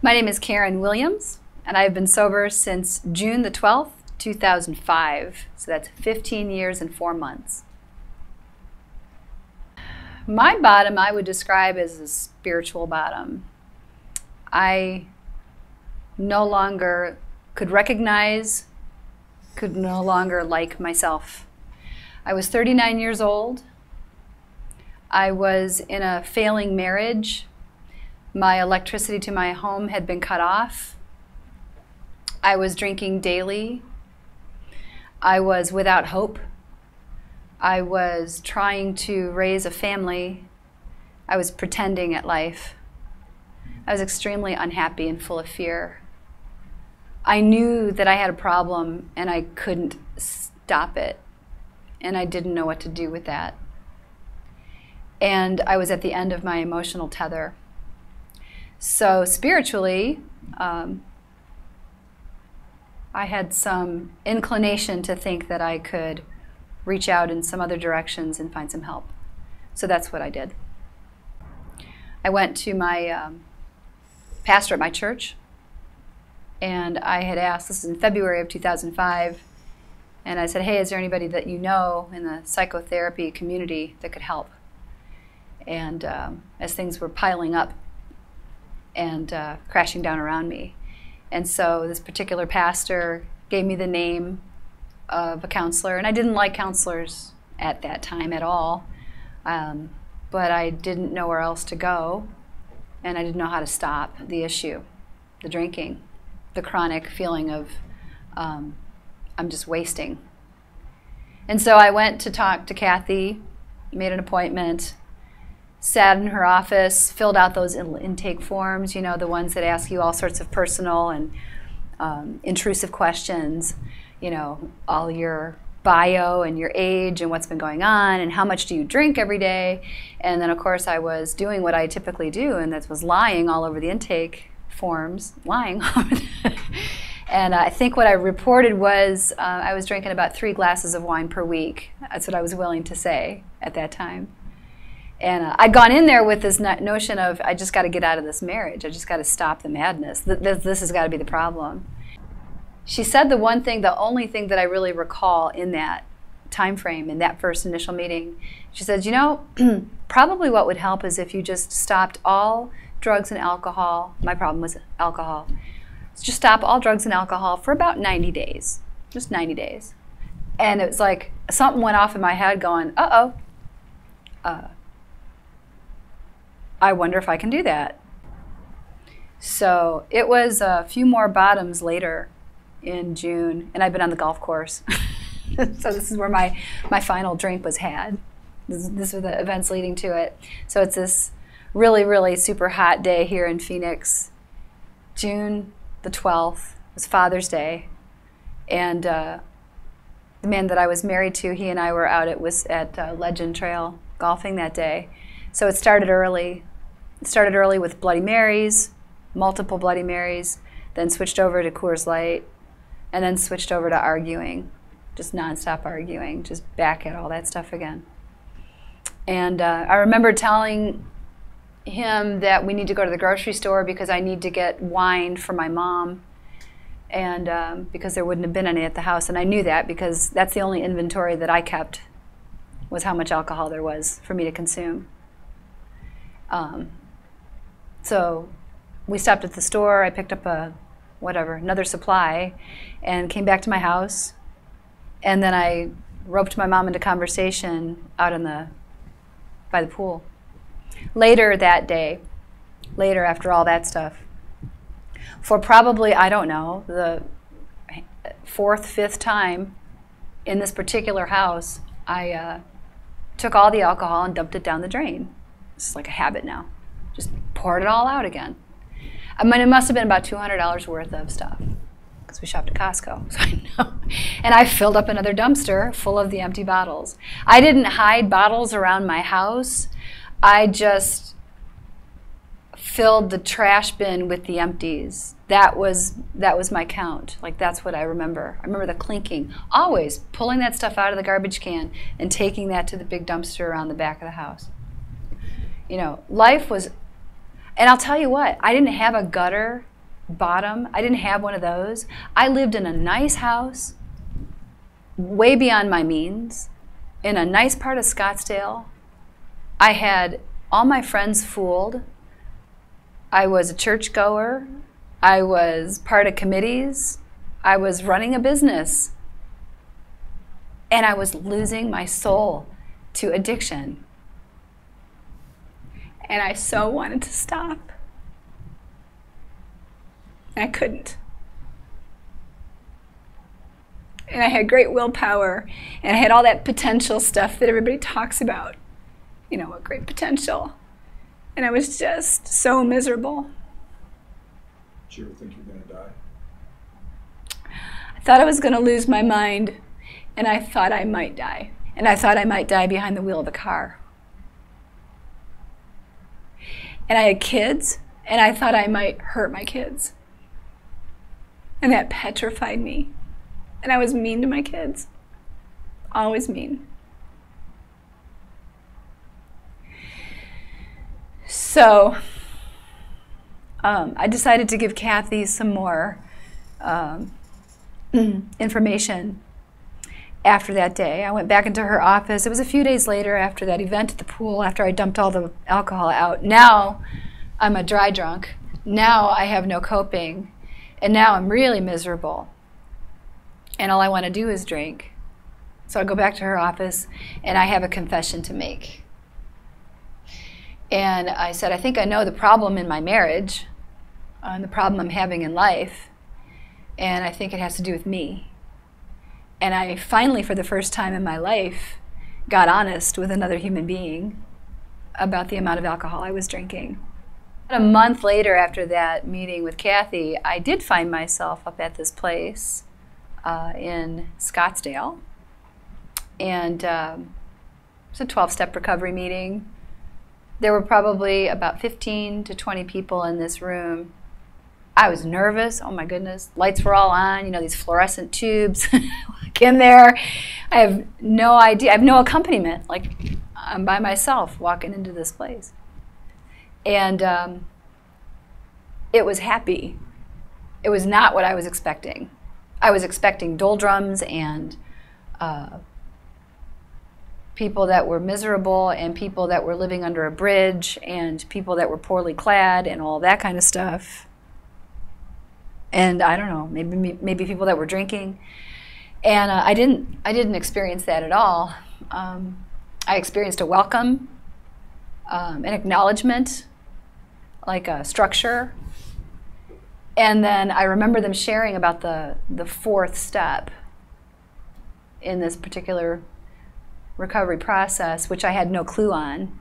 My name is Karen Williams, and I've been sober since June the 12th, 2005. So that's 15 years and 4 months. My bottom I would describe as a spiritual bottom. I no longer could recognize, could no longer like myself. I was 39 years old. I was in a failing marriage. My electricity to my home had been cut off. I was drinking daily. I was without hope. I was trying to raise a family. I was pretending at life. I was extremely unhappy and full of fear. I knew that I had a problem and I couldn't stop it, and I didn't know what to do with that. And I was at the end of my emotional tether. So spiritually, I had some inclination to think that I could reach out in some other directions and find some help. So that's what I did. I went to my pastor at my church, and I had asked, this is in February of 2005, and I said, hey, is there anybody that you know in the psychotherapy community that could help? And as things were piling up and crashing down around me. And so this particular pastor gave me the name of a counselor, and I didn't like counselors at that time at all, but I didn't know where else to go, and I didn't know how to stop the issue, the drinking, the chronic feeling of I'm just wasting. And so I went to talk to Kathy, made an appointment, sat in her office, filled out those intake forms, you know, the ones that ask you all sorts of personal and intrusive questions, you know, all your bio and your age and what's been going on and how much do you drink every day. And then, of course, I was doing what I typically do, and that was lying all over the intake forms, lying. And I think what I reported was I was drinking about 3 glasses of wine per week. That's what I was willing to say at that time. And I'd gone in there with this notion of, I just got to get out of this marriage. I just got to stop the madness. This has got to be the problem. She said the one thing, the only thing that I really recall in that time frame, in that first initial meeting, she said, you know, probably what would help is if you just stopped all drugs and alcohol. My problem was alcohol. Just stop all drugs and alcohol for about 90 days, just 90 days. And it was like something went off in my head going, I wonder if I can do that. So it was a few more bottoms later in June, and I've been on the golf course. So this is where my final drink was had. This were the events leading to it. So it's this really, really super hot day here in Phoenix. June the 12th was Father's Day, and the man that I was married to, he and I were out at Legend Trail golfing that day. So it started early. It started early with Bloody Marys, multiple Bloody Marys, then switched over to Coors Light, and then switched over to arguing, just nonstop arguing, just back at all that stuff again. And I remember telling him that we need to go to the grocery store because I need to get wine for my mom, and because there wouldn't have been any at the house. And I knew that because that's the only inventory that I kept, was how much alcohol there was for me to consume. So we stopped at the store. I picked up another supply, and came back to my house. And then I roped my mom into conversation out by the pool. Later that day, after all that stuff, for probably, I don't know, the 4th, 5th time in this particular house, I took all the alcohol and dumped it down the drain. It's like a habit now. Just poured it all out again. I mean, it must have been about $200 worth of stuff, because we shopped at Costco, so I know. And I filled up another dumpster full of the empty bottles. I didn't hide bottles around my house. I just filled the trash bin with the empties. That was my count. Like, that's what I remember. I remember the clinking. Always pulling that stuff out of the garbage can and taking that to the big dumpster around the back of the house. You know, life was, and I'll tell you what, I didn't have a gutter bottom. I didn't have one of those. I lived in a nice house, way beyond my means, in a nice part of Scottsdale. I had all my friends fooled. I was a churchgoer. I was part of committees. I was running a business. And I was losing my soul to addiction. And I so wanted to stop. And I couldn't. And I had great willpower, and I had all that potential stuff that everybody talks about. You know, what great potential. And I was just so miserable. Did you ever think you were going to die? I thought I was going to lose my mind, and I thought I might die. And I thought I might die behind the wheel of a car. And I had kids, and I thought I might hurt my kids. And that petrified me. And I was mean to my kids. Always mean. So I decided to give Kathy some more information after that day. I went back into her office. It was a few days later after that event at the pool, after I dumped all the alcohol out. Now I'm a dry drunk. Now I have no coping. And now I'm really miserable. And all I want to do is drink. So I go back to her office, and I have a confession to make. And I said, I think I know the problem in my marriage, and the problem I'm having in life, and I think it has to do with me. And I finally, for the first time in my life, got honest with another human being about the amount of alcohol I was drinking. A month later, after that meeting with Kathy, I did find myself up at this place in Scottsdale. And it's a 12-step recovery meeting. There were probably about 15 to 20 people in this room. I was nervous. Oh my goodness. Lights were all on, you know, these fluorescent tubes. Walk in there. I have no idea. I have no accompaniment. Like, I'm by myself walking into this place. And it was happy. It was not what I was expecting. I was expecting doldrums and people that were miserable and people that were living under a bridge and people that were poorly clad and all that kind of stuff. And I don't know, maybe people that were drinking. And I didn't experience that at all. I experienced a welcome, an acknowledgement, like a structure. And then I remember them sharing about the fourth step in this particular recovery process, which I had no clue on.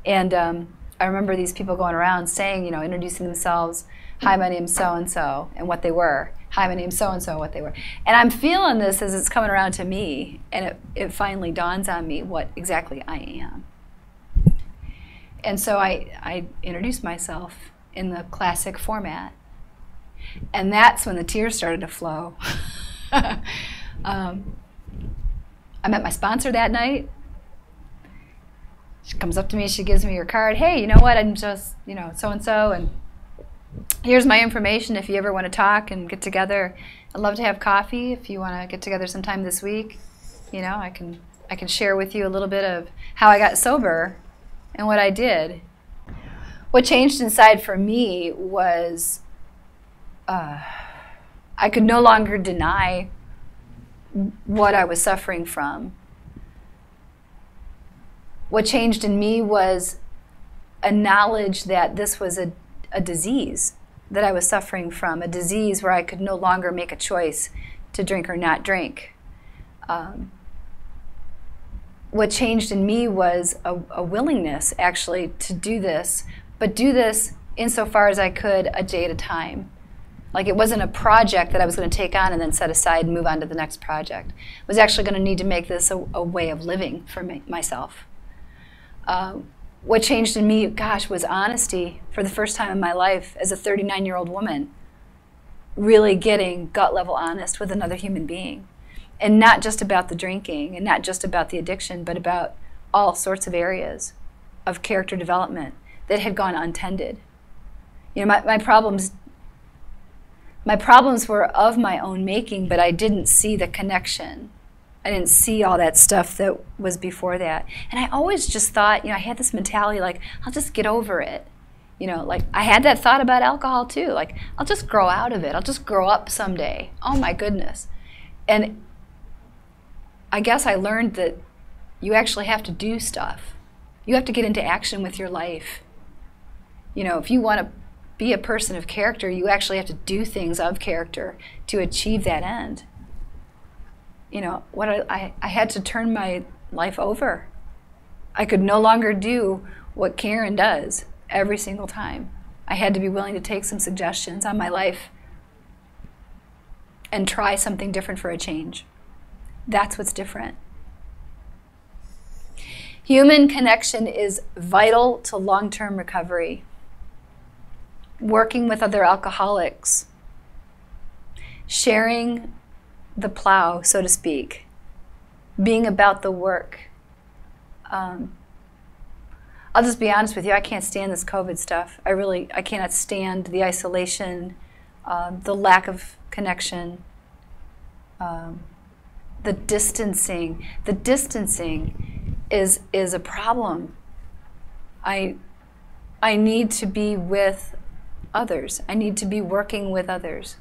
And I remember these people going around saying, you know, introducing themselves, hi, my name's so-and-so, and what they were. Hi, my name's so-and-so, what they were. And I'm feeling this as it's coming around to me, and it finally dawns on me what exactly I am. And so I introduced myself in the classic format. And that's when the tears started to flow. I met my sponsor that night. She comes up to me, she gives me her card. Hey, you know what, I'm just, you know, so-and-so, and here's my information if you ever want to talk and get together. I'd love to have coffee if you want to get together sometime this week. You know, I can share with you a little bit of how I got sober and what I did. What changed inside for me was I could no longer deny what I was suffering from. What changed in me was a knowledge that this was a disease that I was suffering from, a disease where I could no longer make a choice to drink or not drink. What changed in me was a willingness, actually, to do this, but do this insofar as I could, a day at a time. Like, it wasn't a project that I was going to take on and then set aside and move on to the next project. I was actually going to need to make this a way of living for myself. What changed in me, gosh, was honesty for the first time in my life as a 39-year-old woman. Really getting gut-level honest with another human being. And not just about the drinking and not just about the addiction, but about all sorts of areas of character development that had gone untended. You know, my problems my problems were of my own making, but I didn't see the connection. I didn't see all that stuff that was before that. And I always just thought, I had this mentality like, I'll just get over it. Like I had that thought about alcohol too. Like, I'll just grow out of it. I'll just grow up someday. Oh my goodness. And I guess I learned that you actually have to do stuff. You have to get into action with your life. If you want to be a person of character, you actually have to do things of character to achieve that end. I had to turn my life over. I could no longer do what Karen does every single time. I had to be willing to take some suggestions on my life and try something different for a change. That's what's different. Human connection is vital to long-term recovery. Working with other alcoholics, sharing the plow, so to speak, being about the work. I'll just be honest with you, I can't stand this COVID stuff. I cannot stand the isolation, the lack of connection, the distancing. The distancing is a problem. I need to be with others. I need to be working with others.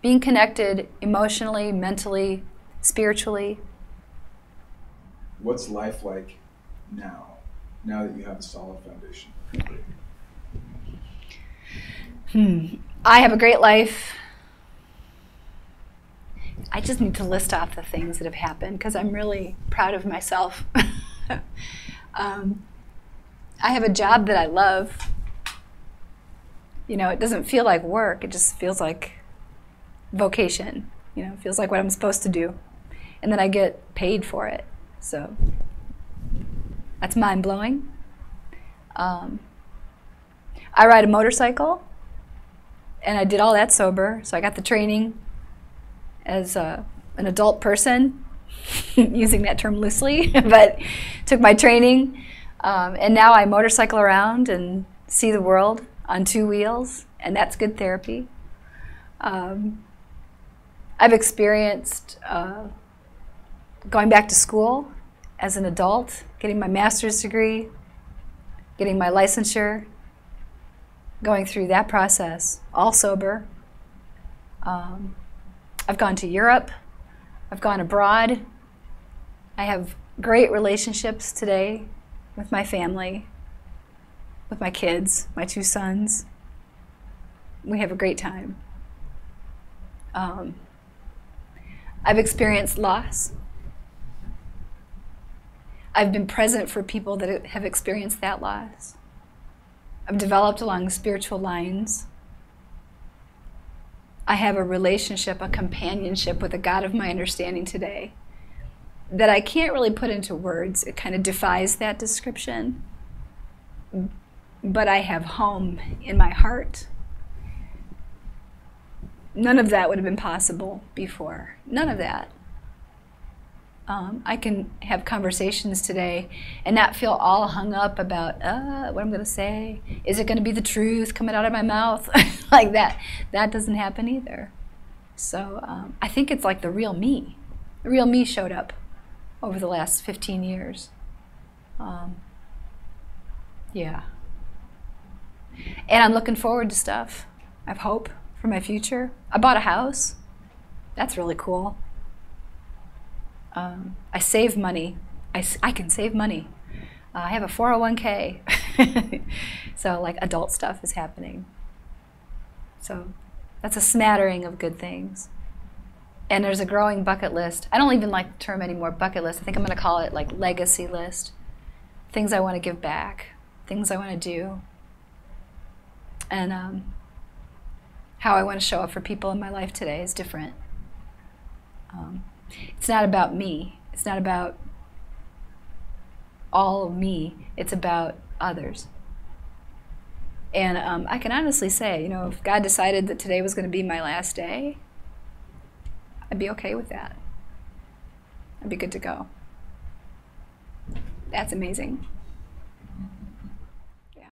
Being connected emotionally, mentally, spiritually. What's life like now that you have a solid foundation? I have a great life. I just need to list off the things that have happened because I'm really proud of myself. I have a job that I love. It doesn't feel like work. It just feels like vocation. It feels like what I'm supposed to do. And then I get paid for it. So that's mind-blowing. I ride a motorcycle, and I did all that sober. So I got the training as an adult person, using that term loosely, but took my training. And now I motorcycle around and see the world on 2 wheels, and that's good therapy. I've experienced going back to school as an adult, getting my master's degree, getting my licensure, going through that process, all sober. I've gone to Europe. I've gone abroad. I have great relationships today with my family, with my kids, my 2 sons. We have a great time. I've experienced loss. I've been present for people that have experienced that loss. I've developed along spiritual lines. I have a relationship, a companionship with a God of my understanding today that I can't really put into words. It kind of defies that description. But I have home in my heart. None of that would have been possible before. None of that. I can have conversations today and not feel all hung up about what I'm going to say. Is it going to be the truth coming out of my mouth? Like that. That doesn't happen either. So I think it's like the real me. The real me showed up over the last 15 years. Yeah. And I'm looking forward to stuff. I have hope for my future. I bought a house. That's really cool. I save money. I can save money. I have a 401k. So like adult stuff is happening. So that's a smattering of good things. And there's a growing bucket list. I don't even like the term anymore, bucket list. I think I'm going to call it like legacy list. Things I want to give back. Things I want to do. And how I want to show up for people in my life today is different. It's not about me. It's not about all of me. It's about others. And I can honestly say, if God decided that today was going to be my last day, I'd be okay with that. I'd be good to go. That's amazing.